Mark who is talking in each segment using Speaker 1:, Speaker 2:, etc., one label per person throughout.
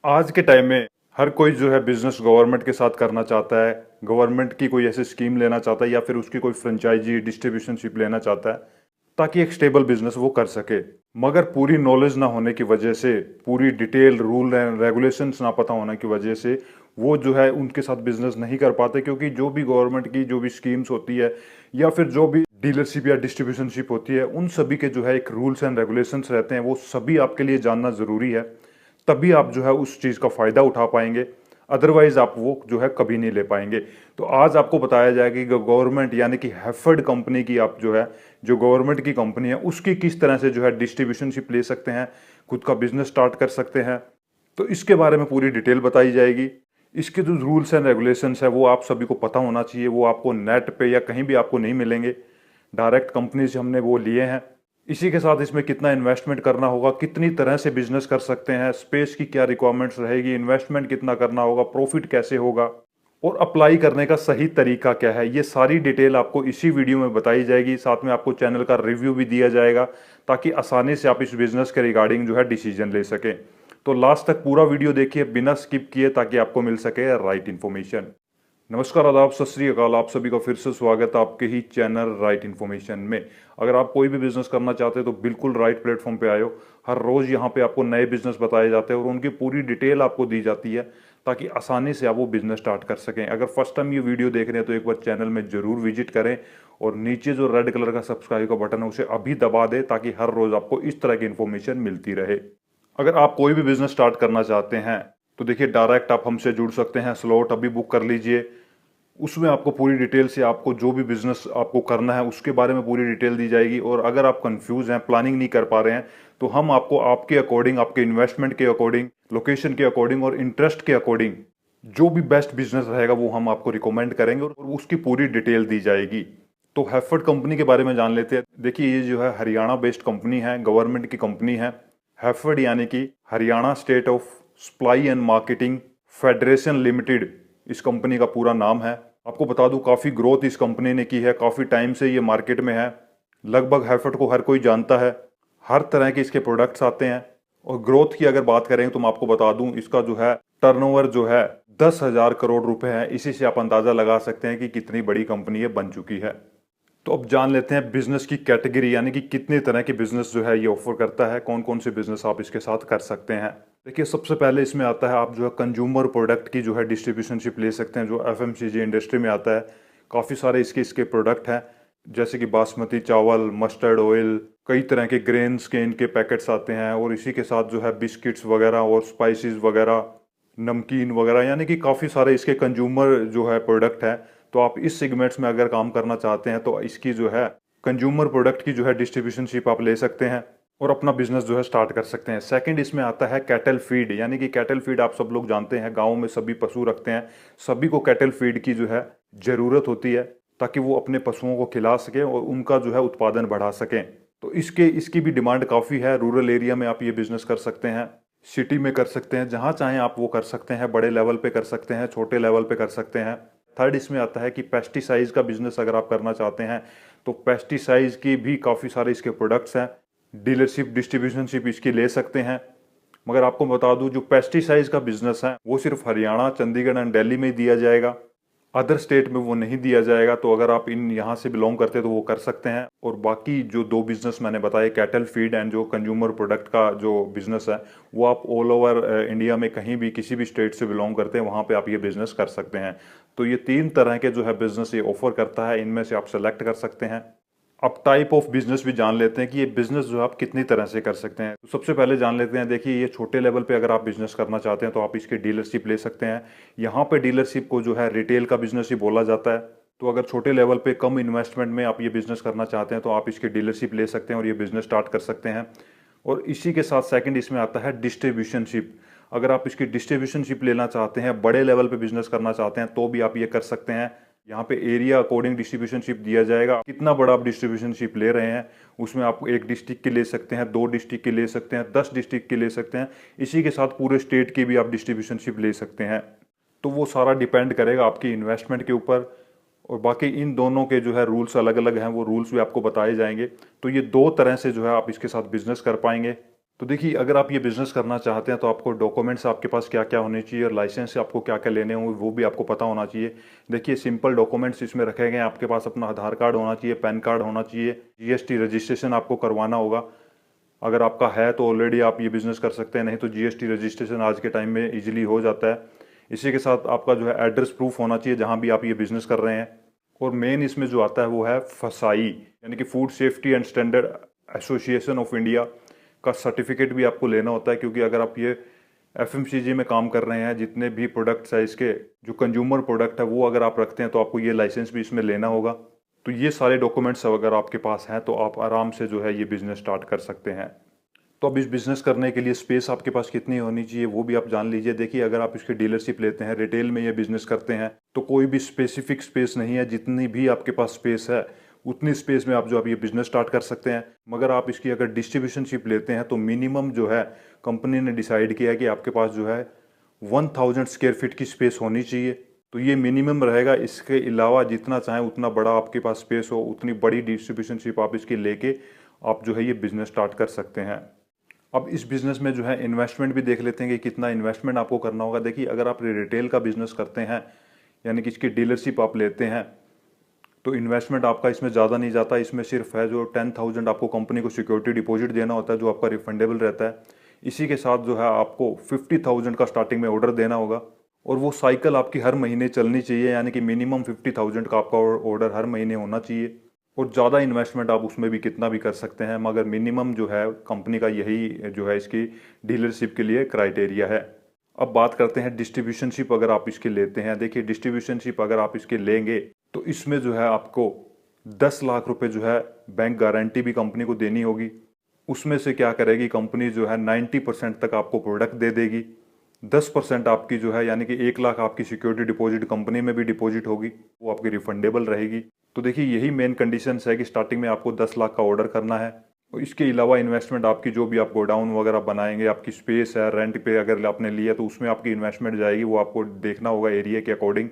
Speaker 1: आज के टाइम में हर कोई जो है बिजनेस गवर्नमेंट के साथ करना चाहता है। गवर्नमेंट की कोई ऐसी स्कीम लेना चाहता है या फिर उसकी कोई फ्रेंचाइजी डिस्ट्रीब्यूशनशिप लेना चाहता है ताकि एक स्टेबल बिजनेस वो कर सके। मगर पूरी नॉलेज ना होने की वजह से, पूरी डिटेल रूल एंड रेगुलेशंस ना पता होने की वजह से वो जो है उनके साथ बिजनेस नहीं कर पाते, क्योंकि जो भी गवर्नमेंट की जो भी स्कीम्स होती है या फिर जो भी डीलरशिप या डिस्ट्रीब्यूशनशिप होती है, उन सभी के जो है एक रूल्स एंड रेगुलेशंस रहते हैं। वो सभी आपके लिए जानना जरूरी है, तभी आप जो है उस चीज़ का फ़ायदा उठा पाएंगे। अदरवाइज आप वो जो है कभी नहीं ले पाएंगे। तो आज आपको बताया जाएगा कि गवर्नमेंट यानी कि हैफर्ड कंपनी की आप जो है, जो गवर्नमेंट की कंपनी है, उसकी किस तरह से जो है डिस्ट्रीब्यूशनशिप ले सकते हैं, खुद का बिजनेस स्टार्ट कर सकते हैं। तो इसके बारे में पूरी डिटेल बताई जाएगी। इसके जो रूल्स एंड रेगुलेशंस है वो आप सभी को पता होना चाहिए। वो आपको नेट पे या कहीं भी आपको नहीं मिलेंगे, डायरेक्ट कंपनी से हमने वो लिए हैं। इसी के साथ इसमें कितना इन्वेस्टमेंट करना होगा, कितनी तरह से बिजनेस कर सकते हैं, स्पेस की क्या रिक्वायरमेंट्स रहेगी, इन्वेस्टमेंट कितना करना होगा, प्रॉफिट कैसे होगा और अप्लाई करने का सही तरीका क्या है, ये सारी डिटेल आपको इसी वीडियो में बताई जाएगी। साथ में आपको चैनल का रिव्यू भी दिया जाएगा ताकि आसानी से आप इस बिजनेस के रिगार्डिंग जो है डिसीजन ले सकें। तो लास्ट तक पूरा वीडियो देखिए बिना स्किप किए, ताकि आपको मिल सके राइट इन्फॉर्मेशन। नमस्कार, आदाब, सत श्री अकाल। आप सभी का फिर से स्वागत है आपके ही चैनल राइट इन्फॉर्मेशन में। अगर आप कोई भी बिजनेस करना चाहते हैं तो बिल्कुल राइट प्लेटफॉर्म पे आए हो। हर रोज यहाँ पे आपको नए बिजनेस बताए जाते हैं और उनकी पूरी डिटेल आपको दी जाती है ताकि आसानी से आप वो बिजनेस स्टार्ट कर सकें। अगर फर्स्ट टाइम ये वीडियो देख रहे हैं तो एक बार चैनल में जरूर विजिट करें और नीचे जो रेड कलर का सब्सक्राइब का बटन है उसे अभी दबा दें ताकि हर रोज आपको इस तरह की इन्फॉर्मेशन मिलती रहे। अगर आप कोई भी बिजनेस स्टार्ट करना चाहते हैं तो देखिए, डायरेक्ट आप हमसे जुड़ सकते हैं। स्लॉट अभी बुक कर लीजिए। उसमें आपको पूरी डिटेल से आपको जो भी बिजनेस आपको करना है उसके बारे में पूरी डिटेल दी जाएगी। और अगर आप कंफ्यूज हैं, प्लानिंग नहीं कर पा रहे हैं, तो हम आपको आपके अकॉर्डिंग, आपके इन्वेस्टमेंट के अकॉर्डिंग, लोकेशन के अकॉर्डिंग और इंटरेस्ट के अकॉर्डिंग जो भी बेस्ट बिजनेस रहेगा वो हम आपको रिकमेंड करेंगे और उसकी पूरी डिटेल दी जाएगी। तो हैफर्ड कंपनी के बारे में जान लेते हैं। देखिए, ये जो है हरियाणा बेस्ड कंपनी है, गवर्नमेंट की कंपनी है। हैफर्ड यानी कि Haryana state of supply and marketing federation limited इस कंपनी का पूरा नाम है। आपको बता दूं, काफ़ी ग्रोथ इस कंपनी ने की है, काफ़ी टाइम से ये मार्केट में है। लगभग हैफर्ड को हर कोई जानता है, हर तरह के इसके प्रोडक्ट्स आते हैं। और ग्रोथ की अगर बात करें तो मैं आपको बता दूं, इसका जो है टर्नओवर जो है 10,000 करोड़ रुपए है। इसी से आप अंदाज़ा लगा सकते हैं कि कितनी बड़ी कंपनी ये बन चुकी है। तो अब जान लेते हैं बिजनेस की कैटेगरी, यानी कि कितने तरह के बिजनेस जो है ये ऑफर करता है, कौन कौन से बिजनेस आप इसके साथ कर सकते हैं। देखिए, सबसे पहले इसमें आता है आप जो है कंज्यूमर प्रोडक्ट की जो है डिस्ट्रीब्यूशनशिप ले सकते हैं, जो एफएमसीजी इंडस्ट्री में आता है। काफ़ी सारे इसके प्रोडक्ट हैं, जैसे कि बासमती चावल, मस्टर्ड ऑयल, कई तरह के ग्रेन्स के इनके पैकेट्स आते हैं। और इसी के साथ जो है बिस्किट्स वगैरह और स्पाइसेस वगैरह, नमकीन वगैरह, यानी कि काफ़ी सारे इसके कंज्यूमर जो है प्रोडक्ट हैं। तो आप इस सेगमेंट्स में अगर काम करना चाहते हैं तो इसकी जो है कंज्यूमर प्रोडक्ट की जो है डिस्ट्रीब्यूशनशिप आप ले सकते हैं और अपना बिजनेस जो है स्टार्ट कर सकते हैं। सेकंड इसमें आता है कैटल फीड, यानी कि कैटल फीड आप सब लोग जानते हैं, गाँव में सभी पशु रखते हैं, सभी को कैटल फीड की जो है ज़रूरत होती है ताकि वो अपने पशुओं को खिला सकें और उनका जो है उत्पादन बढ़ा सकें। तो इसकी भी डिमांड काफ़ी है। रूरल एरिया में आप ये बिजनेस कर सकते हैं, सिटी में कर सकते हैं, जहाँ चाहें आप वो कर सकते हैं। बड़े लेवल पे कर सकते हैं, छोटे लेवल पे कर सकते हैं। थर्ड इसमें आता है कि पेस्टिसाइड्स का बिजनेस अगर आप करना चाहते हैं तो पेस्टिसाइड्स की भी काफ़ी सारे इसके प्रोडक्ट्स हैं। डीलरशिप डिस्ट्रीब्यूशनशिप इसकी ले सकते हैं। मगर आपको बता दूं, जो पेस्टिसाइड्स का बिजनेस है वो सिर्फ हरियाणा, चंडीगढ़ एंड दिल्ली में ही दिया जाएगा, अदर स्टेट में वो नहीं दिया जाएगा। तो अगर आप इन यहाँ से बिलोंग करते हैं तो वो कर सकते हैं। और बाकी जो दो बिजनेस मैंने बताए, कैटल फीड एंड जो कंज्यूमर प्रोडक्ट का जो बिजनेस है, वो आप ऑल ओवर इंडिया में कहीं भी किसी भी स्टेट से बिलोंग करते हैं वहाँ पे आप ये बिजनेस कर सकते हैं। तो ये तीन तरह के जो है बिजनेस ये ऑफर करता है, इनमें से आप सेलेक्ट कर सकते हैं। अब टाइप ऑफ बिजनेस भी जान लेते हैं कि ये बिजनेस जो है आप कितनी तरह से कर सकते हैं। तो सबसे पहले जान लेते हैं, देखिए, ये छोटे लेवल पे अगर आप बिजनेस करना चाहते हैं तो आप इसकी डीलरशिप ले सकते हैं। यहाँ पे डीलरशिप को जो है रिटेल का बिजनेस ही बोला जाता है। तो अगर छोटे लेवल पे कम इन्वेस्टमेंट में आप ये बिजनेस करना चाहते हैं तो आप इसकी डीलरशिप ले सकते हैं और ये बिजनेस स्टार्ट कर सकते हैं। और इसी के साथ सेकंड इसमें आता है डिस्ट्रीब्यूशनशिप। अगर आप इसकी डिस्ट्रीब्यूशनशिप लेना चाहते हैं, बड़े लेवल पे बिजनेस करना चाहते हैं, तो भी आप ये कर सकते हैं। यहाँ पे एरिया अकॉर्डिंग डिस्ट्रीब्यूशनशिप दिया जाएगा, कितना बड़ा आप डिस्ट्रीब्यूशनशिप ले रहे हैं। उसमें आप एक डिस्ट्रिक्ट के ले सकते हैं, 2 डिस्ट्रिक्ट के ले सकते हैं, 10 डिस्ट्रिक्ट के ले सकते हैं। इसी के साथ पूरे स्टेट की भी आप डिस्ट्रीब्यूशनशिप ले सकते हैं। तो वो सारा डिपेंड करेगा आपकी इन्वेस्टमेंट के ऊपर। और बाकी इन दोनों के जो है रूल्स अलग अलग हैं, वो रूल्स भी आपको बताए जाएंगे। तो ये दो तरह से जो है आप इसके साथ बिजनेस कर पाएंगे। तो देखिए, अगर आप ये बिज़नेस करना चाहते हैं तो आपको डॉक्यूमेंट्स आपके पास क्या-क्या होने चाहिए और लाइसेंस आपको क्या-क्या लेने होंगे वो भी आपको पता होना चाहिए। देखिए, सिंपल डॉक्यूमेंट्स इसमें रखे गए हैं, आपके पास अपना आधार कार्ड होना चाहिए, पैन कार्ड होना चाहिए, जीएसटी रजिस्ट्रेशन आपको करवाना होगा। अगर आपका है तो ऑलरेडी आप ये बिज़नेस कर सकते हैं, नहीं तो जीएसटी रजिस्ट्रेशन आज के टाइम में ईज़िली हो जाता है। इसी के साथ आपका जो है एड्रेस प्रूफ होना चाहिए जहाँ भी आप ये बिज़नेस कर रहे हैं। और मेन इसमें जो आता है वो है फसाई, यानी कि food safety and standard association of India का सर्टिफिकेट भी आपको लेना होता है, क्योंकि अगर आप ये एफएमसीजी में काम कर रहे हैं, जितने भी प्रोडक्ट्स है इसके जो कंज्यूमर प्रोडक्ट है वो अगर आप रखते हैं तो आपको ये लाइसेंस भी इसमें लेना होगा। तो ये सारे डॉक्यूमेंट्स अगर आपके पास हैं तो आप आराम से जो है ये बिज़नेस स्टार्ट कर सकते हैं। तो अब इस बिज़नेस करने के लिए स्पेस आपके पास कितनी होनी चाहिए वो भी आप जान लीजिए। देखिए, अगर आप इसके डीलरशिप लेते हैं, रिटेल में ये बिज़नेस करते हैं, तो कोई भी स्पेसिफिक स्पेस नहीं है। जितनी भी आपके पास स्पेस है उतनी स्पेस में आप ये बिज़नेस स्टार्ट कर सकते हैं। मगर आप इसकी अगर डिस्ट्रीब्यूशनशिप लेते हैं तो मिनिमम जो है कंपनी ने डिसाइड किया है कि आपके पास जो है 1000 स्क्वायर फीट की स्पेस होनी चाहिए। तो ये मिनिमम रहेगा। इसके अलावा जितना चाहें उतना बड़ा आपके पास स्पेस हो, उतनी बड़ी डिस्ट्रीब्यूशनशिप आप इसकी लेके आप जो है ये बिज़नेस स्टार्ट कर सकते हैं। अब इस बिज़नेस में जो है इन्वेस्टमेंट भी देख लेते हैं कि कितना इन्वेस्टमेंट आपको करना होगा। देखिए, अगर आप रिटेल का बिज़नेस करते हैं, यानी कि इसकी डीलरशिप आप लेते हैं, तो इन्वेस्टमेंट आपका इसमें ज़्यादा नहीं जाता। इसमें सिर्फ है जो 10,000 आपको कंपनी को सिक्योरिटी डिपॉजिट देना होता है, जो आपका रिफंडेबल रहता है। इसी के साथ जो है आपको 50,000 का स्टार्टिंग में ऑर्डर देना होगा, और वो साइकिल आपकी हर महीने चलनी चाहिए, यानी कि मिनिमम 50,000 का आपका ऑर्डर हर महीने होना चाहिए। और ज़्यादा इन्वेस्टमेंट आप उसमें भी कितना भी कर सकते हैं, मगर मिनिमम जो है कंपनी का यही जो है इसकी डीलरशिप के लिए क्राइटेरिया है। अब बात करते हैं डिस्ट्रीब्यूशनशिप अगर आप इसके लेते हैं। देखिए, डिस्ट्रीब्यूशनशिप अगर आप इसके लेंगे तो इसमें जो है आपको 10 लाख रुपए जो है बैंक गारंटी भी कंपनी को देनी होगी। उसमें से क्या करेगी कंपनी, जो है 90% तक आपको प्रोडक्ट दे देगी। 10% आपकी जो है, यानी कि 1 लाख आपकी सिक्योरिटी डिपॉजिट कंपनी में भी डिपॉजिट होगी, वो आपकी रिफंडेबल रहेगी। तो देखिए, यही मेन कंडीशंस है कि स्टार्टिंग में आपको 10 लाख का ऑर्डर करना है। और इसके अलावा इन्वेस्टमेंट आपकी जो भी आप गोडाउन वगैरह बनाएंगे, आपकी स्पेस है, रेंट पे अगर आपने लिया तो उसमें आपकी इन्वेस्टमेंट जाएगी, वो आपको देखना होगा एरिया के अकॉर्डिंग।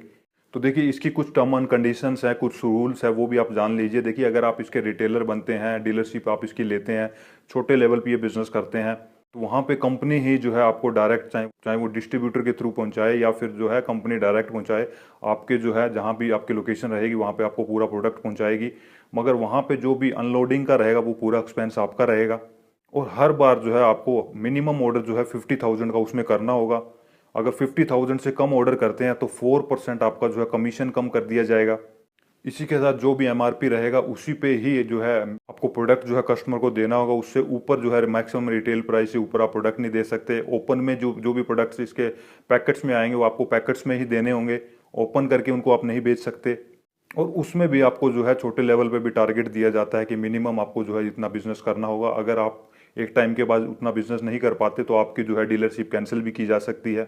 Speaker 1: तो देखिए, इसकी कुछ टर्म एंड कंडीशंस है, कुछ रूल्स है, वो भी आप जान लीजिए। देखिए, अगर आप इसके रिटेलर बनते हैं, डीलरशिप आप इसकी लेते हैं, छोटे लेवल पे ये बिजनेस करते हैं, तो वहाँ पे कंपनी ही जो है आपको डायरेक्ट, चाहे वो डिस्ट्रीब्यूटर के थ्रू पहुँचाए या फिर जो है कंपनी डायरेक्ट पहुँचाए, आपके जो है जहाँ भी आपकी लोकेशन रहेगी वहाँ पे आपको पूरा प्रोडक्ट पहुँचाएगी। मगर वहाँ पे जो भी अनलोडिंग का रहेगा वो पूरा एक्सपेंस आपका रहेगा। और हर बार जो है आपको मिनिमम ऑर्डर जो है 50,000 का उसमें करना होगा। अगर 50,000 से कम ऑर्डर करते हैं तो 4% आपका जो है कमीशन कम कर दिया जाएगा। इसी के साथ जो भी एमआरपी रहेगा उसी पे ही जो है आपको प्रोडक्ट जो है कस्टमर को देना होगा। उससे ऊपर जो है मैक्सिमम रिटेल प्राइस से ऊपर आप प्रोडक्ट नहीं दे सकते। ओपन में जो भी प्रोडक्ट्स इसके पैकेट्स में आएंगे वो आपको पैकेट्स में ही देने होंगे, ओपन करके उनको आप नहीं बेच सकते। और उसमें भी आपको जो है छोटे लेवल पे भी टारगेट दिया जाता है कि मिनिमम आपको जो है इतना बिजनेस करना होगा। अगर आप एक टाइम के बाद उतना बिजनेस नहीं कर पाते तो आपकी जो है डीलरशिप कैंसिल भी की जा सकती है।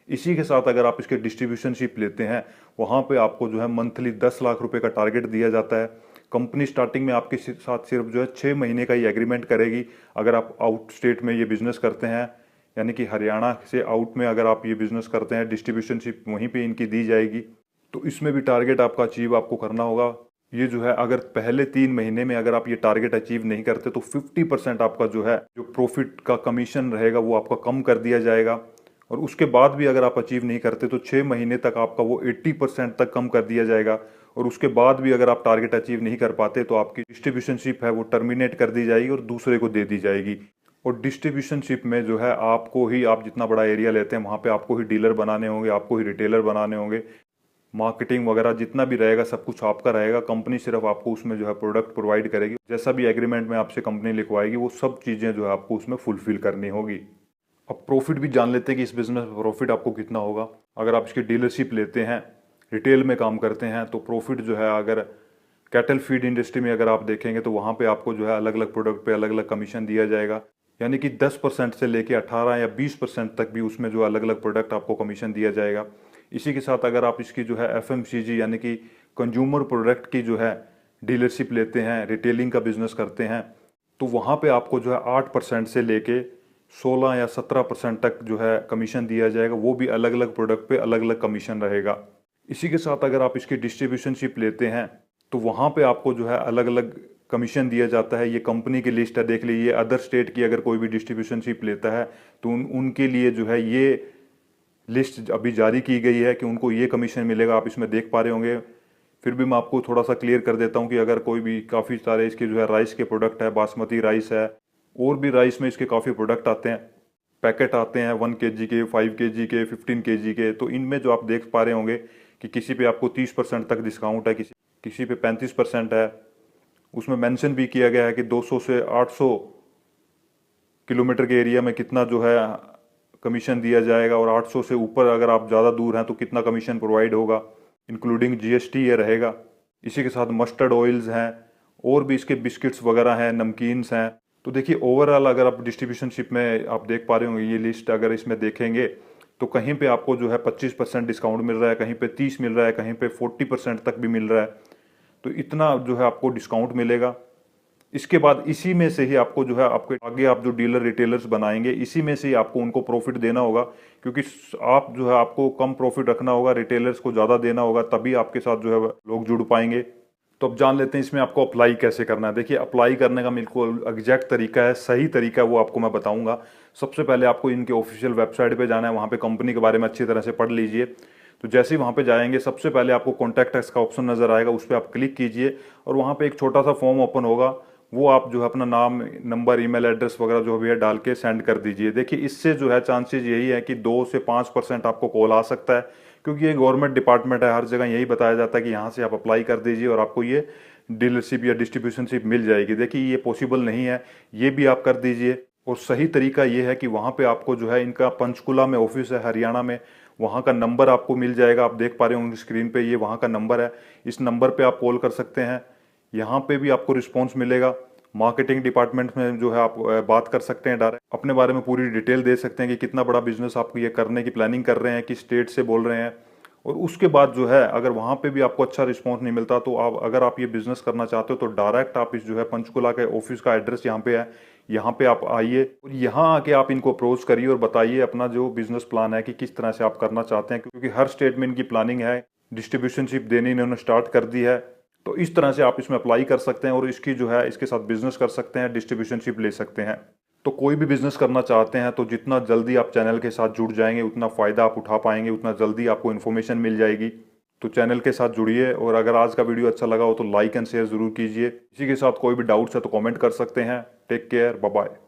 Speaker 1: इसी के साथ अगर आप इसके डिस्ट्रीब्यूशनशिप लेते हैं, वहाँ पे आपको जो है मंथली 10 लाख रुपए का टारगेट दिया जाता है। कंपनी स्टार्टिंग में आपके साथ सिर्फ जो है 6 महीने का ही एग्रीमेंट करेगी। अगर आप आउट स्टेट में ये बिजनेस करते हैं, यानी कि हरियाणा से आउट में अगर आप ये बिजनेस करते हैं, डिस्ट्रीब्यूशनशिप वहीं पे इनकी दी जाएगी। तो इसमें भी टारगेट आपका अचीव आपको करना होगा। ये जो है अगर पहले 3 महीने में अगर आप ये टारगेट अचीव नहीं करते तो 50% आपका जो है जो प्रॉफिट का कमीशन रहेगा वो आपका कम कर दिया जाएगा। और उसके बाद भी अगर आप अचीव नहीं करते तो 6 महीने तक आपका वो 80% तक कम कर दिया जाएगा। और उसके बाद भी अगर आप टारगेट अचीव नहीं कर पाते तो आपकी डिस्ट्रीब्यूशनशिप है वो टर्मिनेट कर दी जाएगी और दूसरे को दे दी जाएगी। और डिस्ट्रीब्यूशनशिप में जो है आपको ही, आप जितना बड़ा एरिया लेते हैं वहाँ पे आपको ही डीलर बनाने होंगे, आपको ही रिटेलर बनाने होंगे। मार्केटिंग वगैरह जितना भी रहेगा सब कुछ आपका रहेगा। कंपनी सिर्फ आपको उसमें जो है प्रोडक्ट प्रोवाइड करेगी। जैसा भी एग्रीमेंट में आपसे कंपनी लिखवाएगी वो सब चीज़ें जो है आपको उसमें फुलफिल करनी होगी। अब प्रॉफिट भी जान लेते हैं कि इस बिजनेस में प्रॉफिट आपको कितना होगा। अगर आप इसकी डीलरशिप लेते हैं, रिटेल में काम करते हैं, तो प्रॉफिट जो है, अगर कैटल फीड इंडस्ट्री में अगर आप देखेंगे तो वहाँ पे आपको जो है अलग अलग प्रोडक्ट पे अलग अलग कमीशन दिया जाएगा। यानी कि 10% से लेके 18 या 20% तक भी उसमें जो अलग अलग प्रोडक्ट आपको कमीशन दिया जाएगा। इसी के साथ अगर आप इसकी जो है एफएमसीजी यानी कि कंज्यूमर प्रोडक्ट की जो है डीलरशिप लेते हैं, रिटेलिंग का बिजनेस करते हैं, तो वहाँ पे आपको जो है 8% से लेके 16 या 17% तक जो है कमीशन दिया जाएगा। वो भी अलग अलग प्रोडक्ट पे अलग अलग कमीशन रहेगा। इसी के साथ अगर आप इसकी डिस्ट्रीब्यूशनशिप लेते हैं तो वहाँ पे आपको जो है अलग अलग कमीशन दिया जाता है। ये कंपनी की लिस्ट है, देख लीजिए। अदर स्टेट की अगर कोई भी डिस्ट्रीब्यूशनशिप लेता है तो उनके लिए जो है ये लिस्ट अभी जारी की गई है कि उनको ये कमीशन मिलेगा, आप इसमें देख पा रहे होंगे। फिर भी मैं आपको थोड़ा सा क्लियर कर देता हूँ कि अगर कोई भी काफ़ी सारे इसके जो है राइस के प्रोडक्ट है, बासमती राइस है, और भी राइस में इसके काफ़ी प्रोडक्ट आते हैं, पैकेट आते हैं 1 kg के, 5 kg के, 15 kg के। तो इनमें जो आप देख पा रहे होंगे कि किसी पे आपको 30% तक डिस्काउंट है, किसी किसी पे 35% है। उसमें मेंशन भी किया गया है कि 200 से 800 किलोमीटर के एरिया में कितना जो है कमीशन दिया जाएगा, और 800 से ऊपर अगर आप ज़्यादा दूर हैं तो कितना कमीशन प्रोवाइड होगा, इंक्लूडिंग जीएसटी ये रहेगा। इसी के साथ मस्टर्ड ऑयल्स हैं, और भी इसके बिस्किट्स वगैरह हैं, नमकीन्स हैं। तो देखिए ओवरऑल अगर आप डिस्ट्रीब्यूशनशिप में आप देख पा रहे होंगे ये लिस्ट, अगर इसमें देखेंगे तो कहीं पे आपको जो है 25% डिस्काउंट मिल रहा है, कहीं पे 30 मिल रहा है, कहीं पे 40% तक भी मिल रहा है। तो इतना जो है आपको डिस्काउंट मिलेगा। इसके बाद इसी में से ही आपको जो है आपके आगे आप जो डीलर रिटेलर्स बनाएंगे, इसी में से ही आपको उनको प्रॉफिट देना होगा, क्योंकि आप जो है आपको कम प्रॉफिट रखना होगा, रिटेलर्स को ज़्यादा देना होगा, तभी आपके साथ जो है लोग जुड़ पाएंगे। तो अब जान लेते हैं इसमें आपको अप्लाई कैसे करना है। देखिए अप्लाई करने का बिल्कुल एग्जैक्ट तरीका है, सही तरीका है, वो आपको मैं बताऊंगा। सबसे पहले आपको इनके ऑफिशियल वेबसाइट पे जाना है, वहाँ पे कंपनी के बारे में अच्छी तरह से पढ़ लीजिए। तो जैसे ही वहाँ पे जाएंगे सबसे पहले आपको कॉन्टैक्ट अस का ऑप्शन नजर आएगा, उस पर आप क्लिक कीजिए और वहाँ पे एक छोटा सा फॉर्म ओपन होगा। वो आप जो है अपना नाम, नंबर, ईमेल एड्रेस वगैरह जो भी है डाल के सेंड कर दीजिए। देखिए इससे जो है चांसेस यही है कि 2 से 5% आपको कॉल आ सकता है, क्योंकि ये गवर्नमेंट डिपार्टमेंट है, हर जगह यही बताया जाता है कि यहाँ से आप अप्लाई कर दीजिए और आपको ये डीलरशिप या डिस्ट्रीब्यूशनशिप मिल जाएगी। देखिए ये पॉसिबल नहीं है, ये भी आप कर दीजिए। और सही तरीका ये है कि वहाँ पे आपको जो है इनका पंचकुला में ऑफिस है, हरियाणा में, वहाँ का नंबर आपको मिल जाएगा। आप देख पा रहे होंगे स्क्रीन पे, ये वहाँ का नंबर है। इस नंबर पे आप कॉल कर सकते हैं, यहाँ पे भी आपको रिस्पॉन्स मिलेगा। मार्केटिंग डिपार्टमेंट में जो है आप बात कर सकते हैं, डायरेक्ट अपने बारे में पूरी डिटेल दे सकते हैं कि कितना बड़ा बिजनेस आप ये करने की प्लानिंग कर रहे हैं, किस स्टेट से बोल रहे हैं। और उसके बाद जो है अगर वहाँ पे भी आपको अच्छा रिस्पॉन्स नहीं मिलता तो आप, अगर आप ये बिजनेस करना चाहते हो तो डायरेक्ट आप इस जो है पंचकुला के ऑफिस का एड्रेस यहाँ पे है, यहाँ पे आप आइए और यहाँ आके आप इनको अप्रोच करिए और बताइए अपना जो बिजनेस प्लान है कि किस तरह से आप करना चाहते हैं, क्योंकि हर स्टेट में इनकी प्लानिंग है। डिस्ट्रीब्यूशनशिप देनी इन्होंने स्टार्ट कर दी है। तो इस तरह से आप इसमें अप्लाई कर सकते हैं और इसकी जो है इसके साथ बिजनेस कर सकते हैं, डिस्ट्रीब्यूशनशिप ले सकते हैं। तो कोई भी बिजनेस करना चाहते हैं तो जितना जल्दी आप चैनल के साथ जुड़ जाएंगे उतना फ़ायदा आप उठा पाएंगे, उतना जल्दी आपको इन्फॉर्मेशन मिल जाएगी। तो चैनल के साथ जुड़िए, और अगर आज का वीडियो अच्छा लगा हो तो लाइक एंड शेयर ज़रूर कीजिए। इसी के साथ कोई भी डाउट्स है तो कमेंट कर सकते हैं। Take care, bye bye.